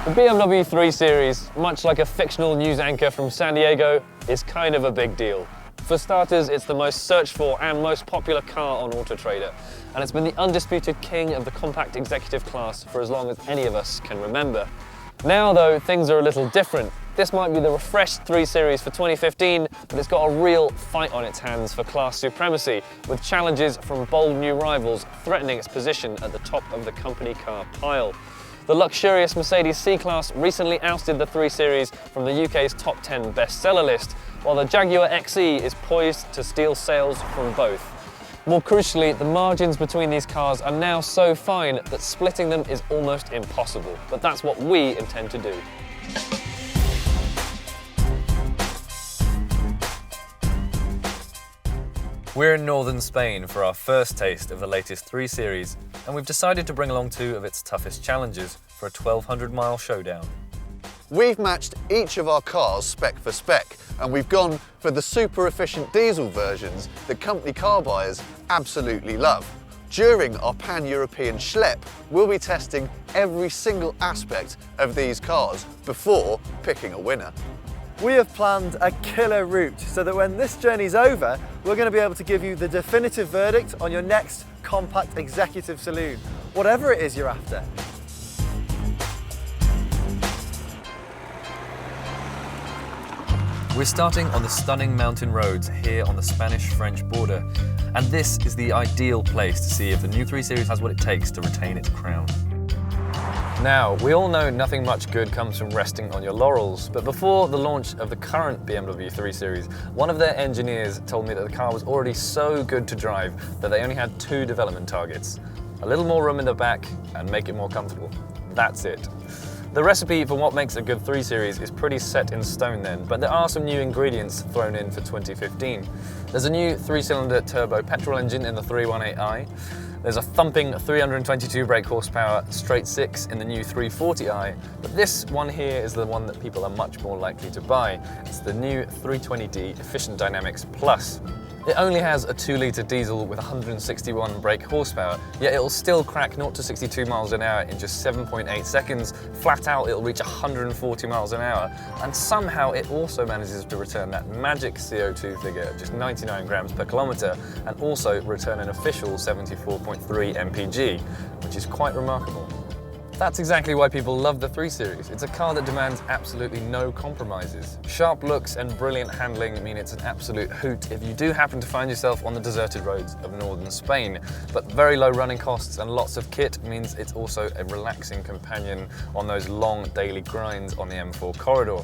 The BMW 3 Series, much like a fictional news anchor from San Diego, is kind of a big deal. For starters, it's the most searched for and most popular car on Auto Trader, and it's been the undisputed king of the compact executive class for as long as any of us can remember. Now though, things are a little different. This might be the refreshed 3 Series for 2015, but it's got a real fight on its hands for class supremacy, with challenges from bold new rivals threatening its position at the top of the company car pile. The luxurious Mercedes C-Class recently ousted the 3 Series from the UK's top 10 bestseller list, while the Jaguar XE is poised to steal sales from both. More crucially, the margins between these cars are now so fine that splitting them is almost impossible, but that's what we intend to do. We're in northern Spain for our first taste of the latest 3 Series, and we've decided to bring along 2 of its toughest challenges for a 1,200-mile showdown. We've matched each of our cars spec for spec, and we've gone for the super efficient diesel versions that company car buyers absolutely love. During our pan-European schlep, we'll be testing every single aspect of these cars before picking a winner. We have planned a killer route so that when this journey's over, we're going to be able to give you the definitive verdict on your next compact executive saloon, whatever it is you're after. We're starting on the stunning mountain roads here on the Spanish-French border, and this is the ideal place to see if the new 3 Series has what it takes to retain its crown. Now, we all know nothing much good comes from resting on your laurels, but before the launch of the current BMW 3 Series, one of their engineers told me that the car was already so good to drive that they only had 2 development targets. A little more room in the back and make it more comfortable. That's it. The recipe for what makes a good 3 Series is pretty set in stone then, but there are some new ingredients thrown in for 2015. There's a new 3-cylinder turbo petrol engine in the 318i. There's a thumping 322 brake horsepower straight 6 in the new 340i, but this one here is the one that people are much more likely to buy. It's the new 320d Efficient Dynamics Plus. It only has a 2-litre diesel with 161 brake horsepower, yet it'll still crack 0 to 62 miles an hour in just 7.8 seconds. Flat out, it'll reach 140 miles an hour, and somehow it also manages to return that magic CO2 figure of just 99 grams per kilometre, and also return an official 74.3 mpg, which is quite remarkable. That's exactly why people love the 3 Series. It's a car that demands absolutely no compromises. Sharp looks and brilliant handling mean it's an absolute hoot if you do happen to find yourself on the deserted roads of northern Spain. But very low running costs and lots of kit means it's also a relaxing companion on those long daily grinds on the M4 corridor.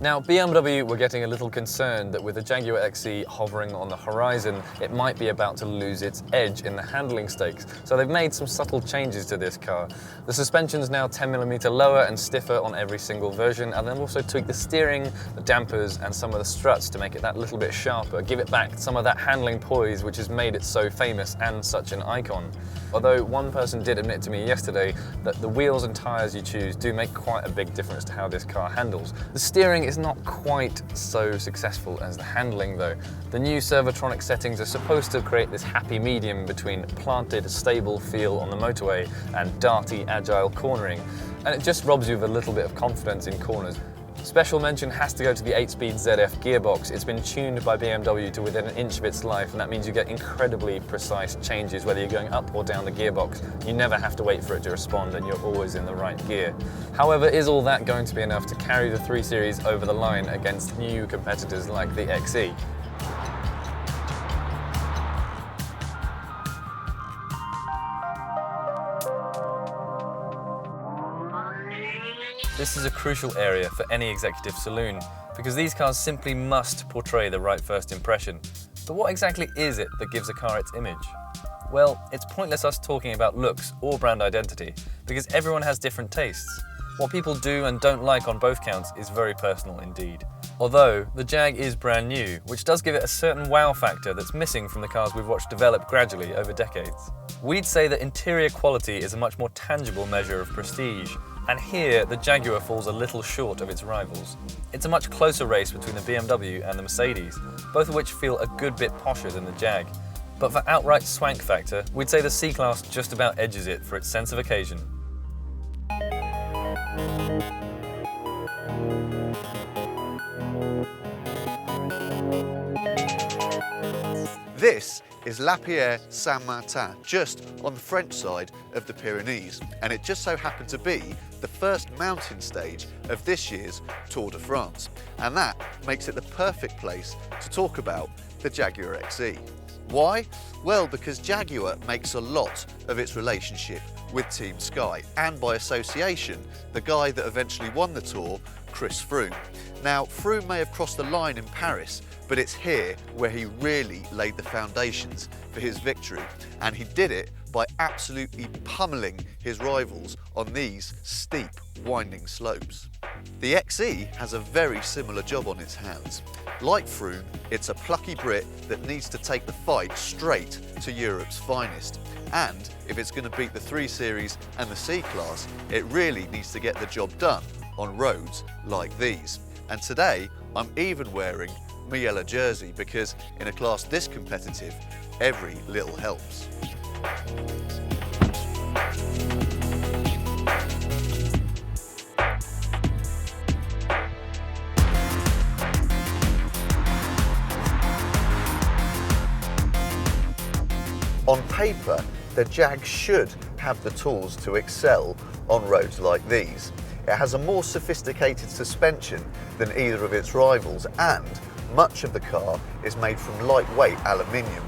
Now, BMW were getting a little concerned that with the Jaguar XE hovering on the horizon, it might be about to lose its edge in the handling stakes. So they've made some subtle changes to this car. The suspension's now 10mm lower and stiffer on every single version, and they've also tweaked the steering, the dampers, and some of the struts to make it that little bit sharper, give it back some of that handling poise which has made it so famous and such an icon. Although one person did admit to me yesterday that the wheels and tyres you choose do make quite a big difference to how this car handles. The steering is not quite so successful as the handling though. The new Servotronic settings are supposed to create this happy medium between planted, stable feel on the motorway and darty, agile cornering, and it just robs you of a little bit of confidence in corners. Special mention has to go to the 8-speed ZF gearbox. It's been tuned by BMW to within an inch of its life, and that means you get incredibly precise changes whether you're going up or down the gearbox. You never have to wait for it to respond, and you're always in the right gear. However, is all that going to be enough to carry the 3 Series over the line against new competitors like the XE? This is a crucial area for any executive saloon, because these cars simply must portray the right first impression. But what exactly is it that gives a car its image? Well, it's pointless us talking about looks or brand identity, because everyone has different tastes. What people do and don't like on both counts is very personal indeed. Although, the Jag is brand new, which does give it a certain wow factor that's missing from the cars we've watched develop gradually over decades. We'd say that interior quality is a much more tangible measure of prestige, and here the Jaguar falls a little short of its rivals. It's a much closer race between the BMW and the Mercedes, both of which feel a good bit posher than the Jag. But for outright swank factor, we'd say the C-Class just about edges it for its sense of occasion. This is La Pierre-Saint-Martin, just on the French side of the Pyrenees, and it just so happened to be the first mountain stage of this year's Tour de France, and that makes it the perfect place to talk about the Jaguar XE. Why? Well, because Jaguar makes a lot of its relationship with Team Sky, and by association, the guy that eventually won the Tour, Chris Froome. Now, Froome may have crossed the line in Paris, but it's here where he really laid the foundations for his victory, and he did it by absolutely pummeling his rivals on these steep, winding slopes. The XE has a very similar job on its hands. Like Froome, it's a plucky Brit that needs to take the fight straight to Europe's finest. And if it's going to beat the 3 Series and the C-Class, it really needs to get the job done on roads like these. And today, I'm even wearing my yellow jersey because in a class this competitive, every little helps. On paper, the Jag should have the tools to excel on roads like these. It has a more sophisticated suspension than either of its rivals, and much of the car is made from lightweight aluminium.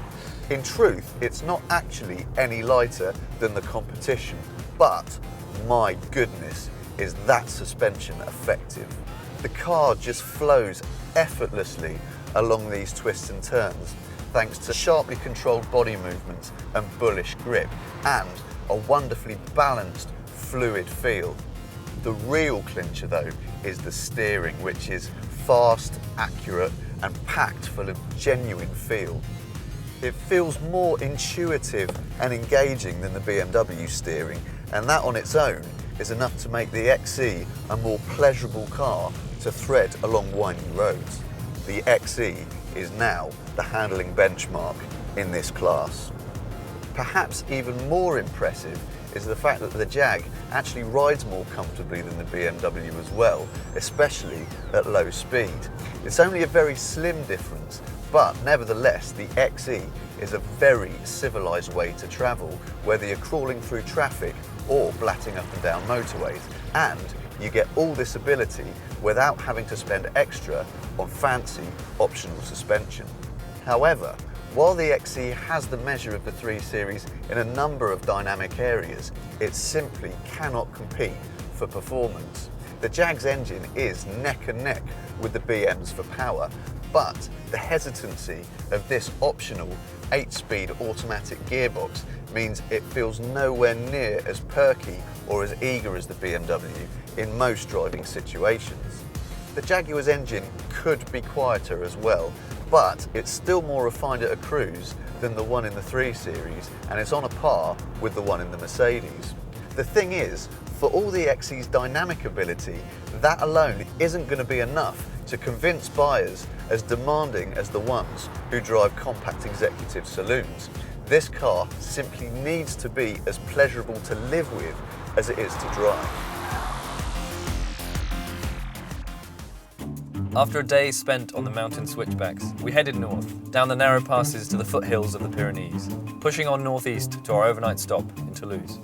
In truth, it's not actually any lighter than the competition, but my goodness, is that suspension effective. The car just flows effortlessly along these twists and turns, thanks to sharply controlled body movements and bullish grip, and a wonderfully balanced, fluid feel. The real clincher though is the steering, which is fast, accurate, and packed full of genuine feel. It feels more intuitive and engaging than the BMW steering, and that on its own is enough to make the XE a more pleasurable car to thread along winding roads. The XE is now the handling benchmark in this class. Perhaps even more impressive is the fact that the Jag actually rides more comfortably than the BMW as well, especially at low speed. It's only a very slim difference, but nevertheless the XE is a very civilised way to travel, whether you're crawling through traffic or blatting up and down motorways, and you get all this ability without having to spend extra on fancy optional suspension. However, while the XE has the measure of the 3 Series in a number of dynamic areas, it simply cannot compete for performance. The Jag's engine is neck and neck with the BM's for power, but the hesitancy of this optional 8-speed automatic gearbox means it feels nowhere near as perky or as eager as the BMW in most driving situations. The Jaguar's engine could be quieter as well, but it's still more refined at a cruise than the one in the 3 Series, and it's on a par with the one in the Mercedes. The thing is, for all the XE's dynamic ability, that alone isn't going to be enough to convince buyers as demanding as the ones who drive compact executive saloons. This car simply needs to be as pleasurable to live with as it is to drive. After a day spent on the mountain switchbacks, we headed north, down the narrow passes to the foothills of the Pyrenees, pushing on northeast to our overnight stop in Toulouse.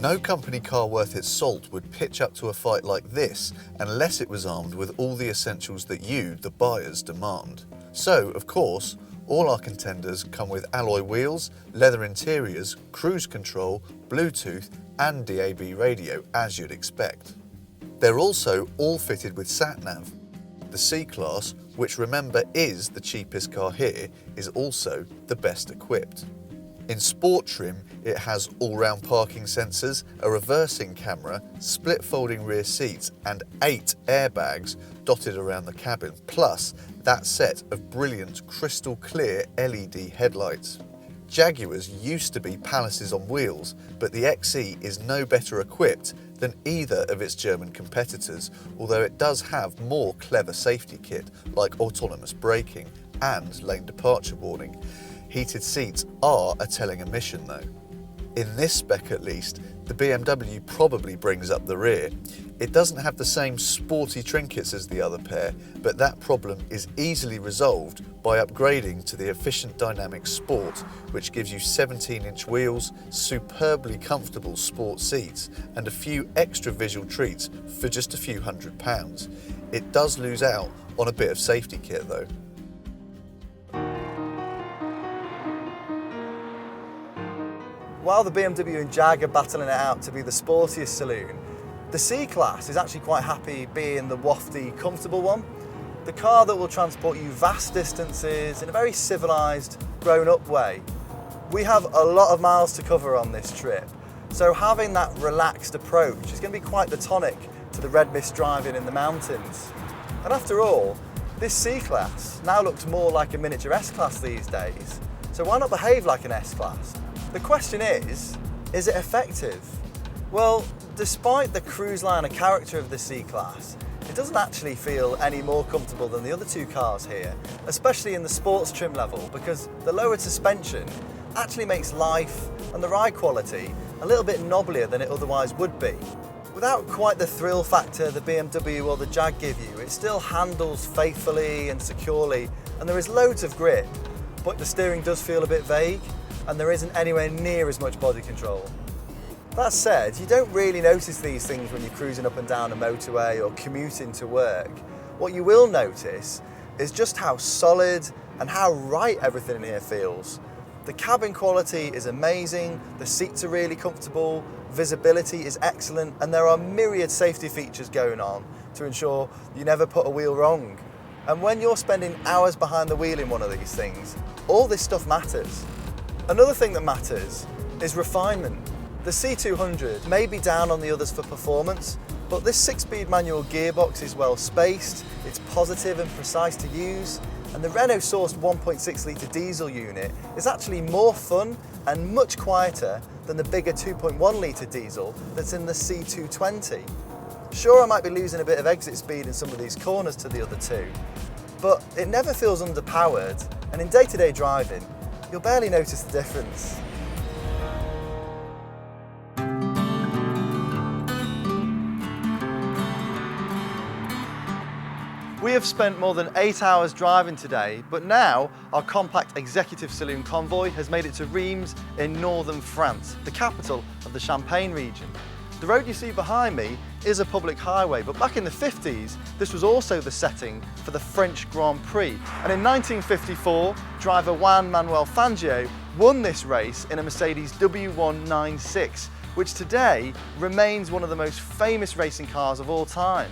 No company car worth its salt would pitch up to a fight like this unless it was armed with all the essentials that you, the buyers, demand. So, of course, all our contenders come with alloy wheels, leather interiors, cruise control, Bluetooth and DAB radio, as you'd expect. They're also all fitted with sat-nav. The C-Class, which remember is the cheapest car here, is also the best equipped. In sport trim, it has all-round parking sensors, a reversing camera, split folding rear seats and 8 airbags dotted around the cabin, plus that set of brilliant crystal clear LED headlights. Jaguars used to be palaces on wheels, but the XE is no better equipped than either of its German competitors, although it does have more clever safety kit like autonomous braking and lane departure warning. Heated seats are a telling omission though. In this spec at least, the BMW probably brings up the rear. It doesn't have the same sporty trinkets as the other pair, but that problem is easily resolved by upgrading to the efficient dynamic Sport, which gives you 17-inch wheels, superbly comfortable sport seats, and a few extra visual treats for just a few £100. It does lose out on a bit of safety kit though. While the BMW and Jag are battling it out to be the sportiest saloon, the C-Class is actually quite happy being the wafty, comfortable one. The car that will transport you vast distances in a very civilised, grown-up way. We have a lot of miles to cover on this trip, so having that relaxed approach is going to be quite the tonic to the red mist driving in the mountains. And after all, this C-Class now looks more like a miniature S-Class these days, so why not behave like an S-Class? The question is it effective? Well, despite the cruise liner character of the C-Class, it doesn't actually feel any more comfortable than the other two cars here, especially in the sports trim level, because the lowered suspension actually makes life and the ride quality a little bit knobblier than it otherwise would be. Without quite the thrill factor the BMW or the Jag give you, it still handles faithfully and securely, and there is loads of grip, but the steering does feel a bit vague, and there isn't anywhere near as much body control. That said, you don't really notice these things when you're cruising up and down a motorway or commuting to work. What you will notice is just how solid and how right everything in here feels. The cabin quality is amazing, the seats are really comfortable, visibility is excellent, and there are myriad safety features going on to ensure you never put a wheel wrong. And when you're spending hours behind the wheel in one of these things, all this stuff matters. Another thing that matters is refinement. The C200 may be down on the others for performance, but this 6-speed manual gearbox is well spaced, it's positive and precise to use, and the Renault-sourced 1.6 litre diesel unit is actually more fun and much quieter than the bigger 2.1 litre diesel that's in the C220. Sure, I might be losing a bit of exit speed in some of these corners to the other two, but it never feels underpowered, and in day-to-day driving, you'll barely notice the difference. We have spent more than 8 hours driving today, but now our compact executive saloon convoy has made it to Reims in northern France, the capital of the Champagne region. The road you see behind me is a public highway, but back in the 50s, this was also the setting for the French Grand Prix. And in 1954, driver Juan Manuel Fangio won this race in a Mercedes W196, which today remains one of the most famous racing cars of all time.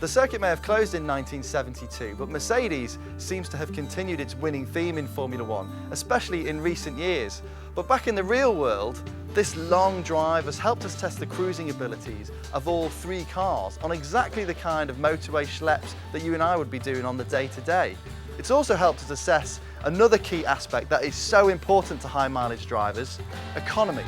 The circuit may have closed in 1972, but Mercedes seems to have continued its winning theme in Formula One, especially in recent years. But back in the real world, this long drive has helped us test the cruising abilities of all three cars on exactly the kind of motorway schleps that you and I would be doing on the day-to-day. It's also helped us assess another key aspect that is so important to high mileage drivers: economy.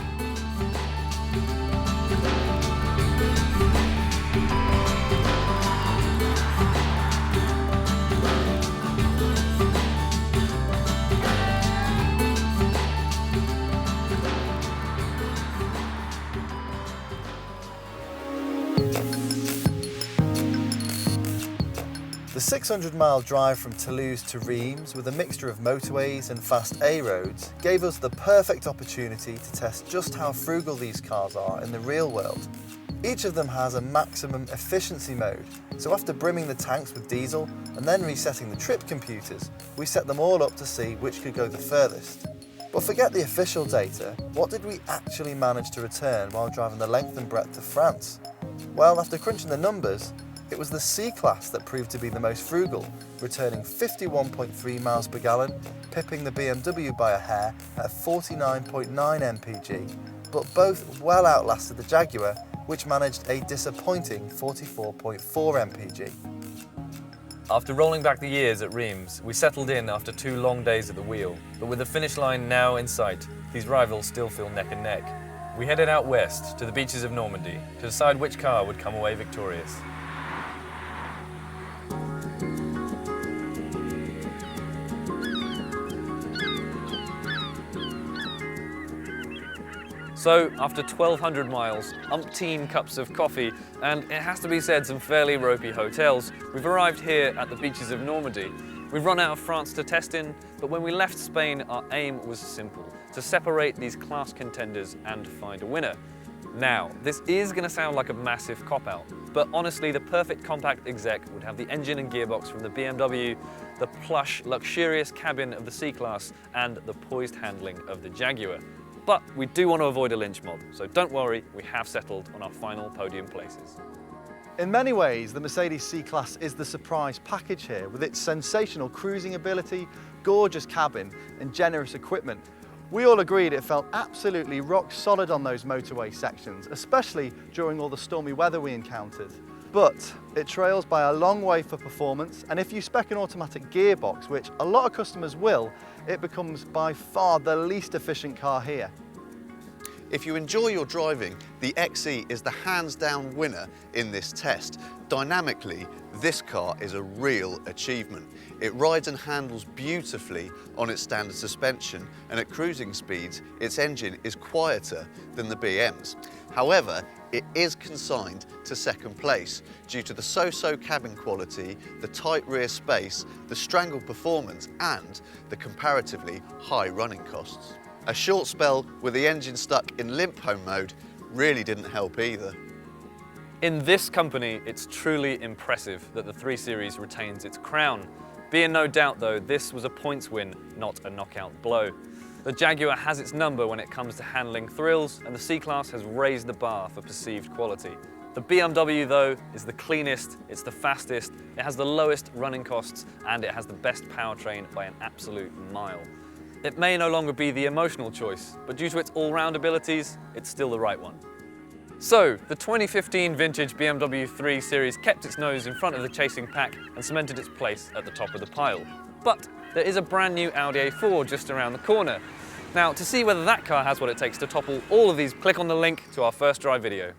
The 600-mile drive from Toulouse to Reims, with a mixture of motorways and fast A roads, gave us the perfect opportunity to test just how frugal these cars are in the real world. Each of them has a maximum efficiency mode, so after brimming the tanks with diesel and then resetting the trip computers, we set them all up to see which could go the furthest. But forget the official data, what did we actually manage to return while driving the length and breadth of France? Well, after crunching the numbers, it was the C-Class that proved to be the most frugal, returning 51.3 miles per gallon, pipping the BMW by a hair at 49.9 mpg, but both well outlasted the Jaguar, which managed a disappointing 44.4 mpg. After rolling back the years at Reims, we settled in after 2 long days at the wheel, but with the finish line now in sight, these rivals still feel neck and neck. We headed out west to the beaches of Normandy to decide which car would come away victorious. So, after 1,200 miles, umpteen cups of coffee, and it has to be said some fairly ropey hotels, we've arrived here at the beaches of Normandy. We've run out of France to test in, but when we left Spain, our aim was simple: to separate these class contenders and find a winner. Now, this is going to sound like a massive cop-out, but honestly, the perfect compact exec would have the engine and gearbox from the BMW, the plush, luxurious cabin of the C-Class, and the poised handling of the Jaguar. But we do want to avoid a lynch mob, so don't worry, we have settled on our final podium places. In many ways, the Mercedes C-Class is the surprise package here, with its sensational cruising ability, gorgeous cabin, and generous equipment. We all agreed it felt absolutely rock solid on those motorway sections, especially during all the stormy weather we encountered. But it trails by a long way for performance, and if you spec an automatic gearbox, which a lot of customers will, it becomes by far the least efficient car here. If you enjoy your driving, the XE is the hands-down winner in this test. Dynamically, this car is a real achievement. It rides and handles beautifully on its standard suspension, and at cruising speeds, its engine is quieter than the BM's. However, it is consigned to second place due to the so-so cabin quality, the tight rear space, the strangled performance, and the comparatively high running costs. A short spell with the engine stuck in limp home mode really didn't help either. In this company, it's truly impressive that the 3 Series retains its crown. Be in no doubt though, this was a points win, not a knockout blow. The Jaguar has its number when it comes to handling thrills, and the C-Class has raised the bar for perceived quality. The BMW though is the cleanest, it's the fastest, it has the lowest running costs, and it has the best powertrain by an absolute mile. It may no longer be the emotional choice, but due to its all-round abilities, it's still the right one. So, the 2015 vintage BMW 3 Series kept its nose in front of the chasing pack and cemented its place at the top of the pile. But there is a brand new Audi A4 just around the corner. Now, to see whether that car has what it takes to topple all of these, click on the link to our first drive video.